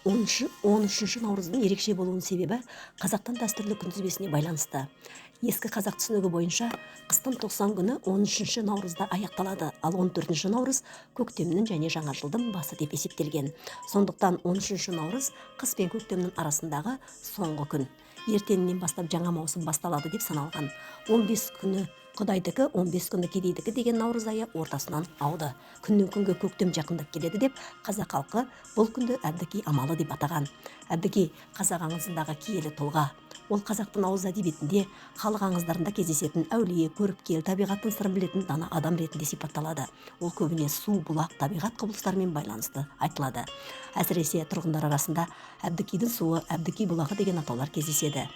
13 наурыздың ерекше болуының себебі қазақтан дәстүрлі күнтізбесіне байланысты. Ескі қазақ түсінігі бойынша қыстың 90 күні 13 наурызда аяқталады, ал 14 наурыз көктемнің және жаңа жылдың басы деп есептелген. Сондықтан 13 наурыз қыс пен көктемнің арасындағы соңғы күн. Ертеңнен бастап жаңа маусым басталады деп саналған. 15 күні Құдайдікі, 15 күні кедейдікі деген наурыз айы ортасынан ауды. Күннен күнге көктем жақындап келеді деп қазақ халқы бұл күнді әбдіки амалы деп атаған. Әбдіки қазақ аңызындағы киелі тұлға. Ол қазақтың ауыз әдебиетінде халық аңыздарында кездесетін әулие, көріпкел, табиғаттың сырын білетін дана адам ретінде сипатталады. Ол көбіне су, бұлақ, табиғат құбылыстарымен байланысты айтылады. Әсіресе тұрғындар арасында әбдікидің суы, әбдіки бұлағы деген атаулар кездеседі.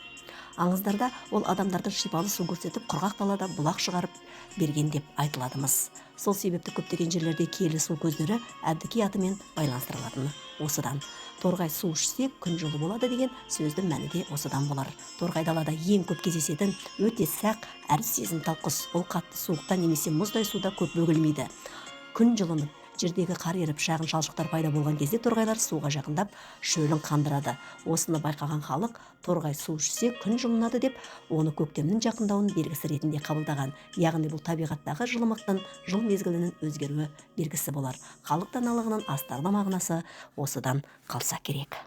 Аңыздарда ол адамдарды шипалы су көрсетіп, құрғақ далада бұлақ шығарып берген деп айтыладымыз. Сол себепті көптеген жерлерде киелі су көздері әбдіки атымен байланыстырылатыны осыдан. Торғай су ішсе күн жылы болады деген сөздің мәні де осыдан болар. Торғай далада ең көп кездесетін өте сақ әрі сезімтал құс. Ол қатты суықта немесе мұздай суда көп бөгелмейді. Күн жылынып, жердегі қар еріп, шағын шалшықтар пайда болған кезде торғайлар суға жақындап, шөлін қандырады. Осыны байқаған халық торғай су ішсе күн жылынады деп, оны көктемнің жақындауын белгісі ретінде қабылдаған. Яғни бұл табиғаттағы жылымықтың жыл мезгілінің өзгеруі белгісі болар. Халық даналығының астарлы мағынасы осыдан қалса керек.